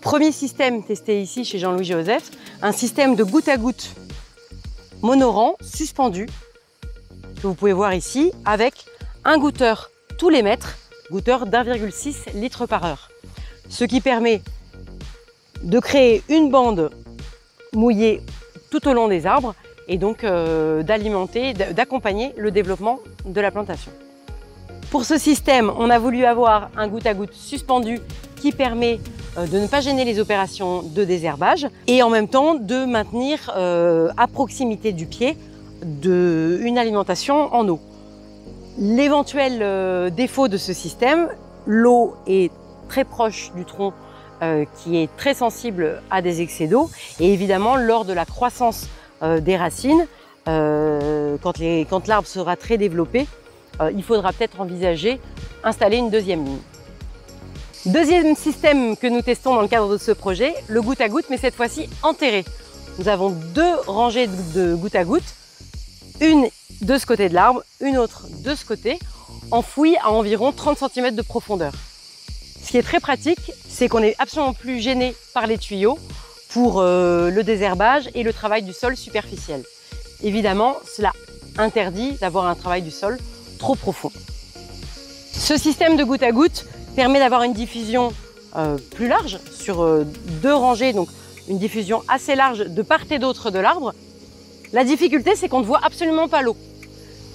Premier système testé ici chez Jean-Louis Joseph, un système de goutte à goutte monorang suspendu, que vous pouvez voir ici, avec un goutteur tous les mètres, goutteur d'1,6 litre par heure. Ce qui permet de créer une bande mouillée tout au long des arbres et donc d'alimenter, d'accompagner le développement de la plantation. Pour ce système, on a voulu avoir un goutte à goutte suspendu qui permet de ne pas gêner les opérations de désherbage et en même temps de maintenir à proximité du pied une alimentation en eau. L'éventuel défaut de ce système, l'eau est très proche du tronc qui est très sensible à des excès d'eau et évidemment lors de la croissance des racines, quand l'arbre sera très développé, il faudra peut-être envisager installer une deuxième ligne. Deuxième système que nous testons dans le cadre de ce projet, le goutte à goutte, mais cette fois-ci enterré. Nous avons deux rangées de goutte à goutte, une de ce côté de l'arbre, une autre de ce côté, enfouies à environ 30 cm de profondeur. Ce qui est très pratique, c'est qu'on n'est absolument plus gêné par les tuyaux pour le désherbage et le travail du sol superficiel. Évidemment, cela interdit d'avoir un travail du sol trop profond. Ce système de goutte à goutte permet d'avoir une diffusion plus large sur deux rangées, donc une diffusion assez large de part et d'autre de l'arbre. La difficulté, c'est qu'on ne voit absolument pas l'eau.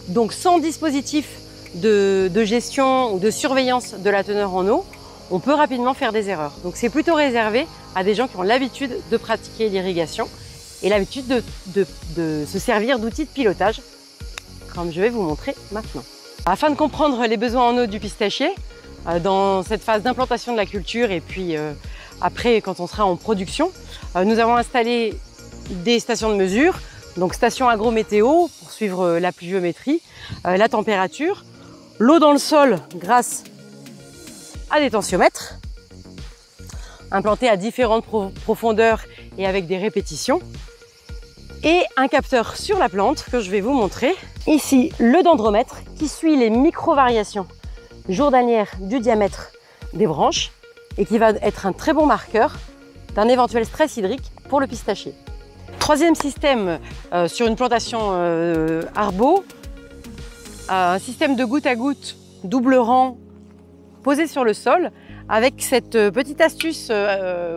Donc sans dispositif de gestion ou de surveillance de la teneur en eau, on peut rapidement faire des erreurs. Donc c'est plutôt réservé à des gens qui ont l'habitude de pratiquer l'irrigation et l'habitude de se servir d'outils de pilotage, comme je vais vous montrer maintenant. Afin de comprendre les besoins en eau du pistachier, dans cette phase d'implantation de la culture et puis après quand on sera en production, nous avons installé des stations de mesure, donc station agrométéo pour suivre la pluviométrie, la température, l'eau dans le sol grâce à des tensiomètres implantés à différentes profondeurs et avec des répétitions, et un capteur sur la plante que je vais vous montrer. Ici, le dendromètre qui suit les micro-variations journalières du diamètre des branches et qui va être un très bon marqueur d'un éventuel stress hydrique pour le pistachier. Troisième système sur une plantation arbo, un système de goutte à goutte double rang posé sur le sol avec cette petite astuce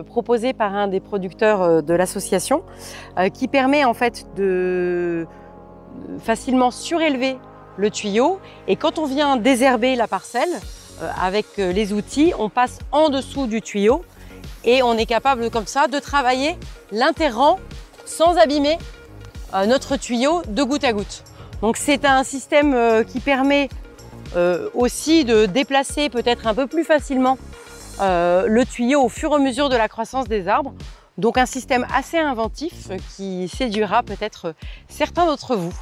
proposée par un des producteurs de l'association qui permet en fait de facilement surélever le tuyau et quand on vient désherber la parcelle avec les outils, on passe en dessous du tuyau et on est capable comme ça de travailler l'interrang sans abîmer notre tuyau de goutte à goutte. Donc c'est un système qui permet aussi de déplacer peut-être un peu plus facilement le tuyau au fur et à mesure de la croissance des arbres. Donc un système assez inventif qui séduira peut-être certains d'entre vous.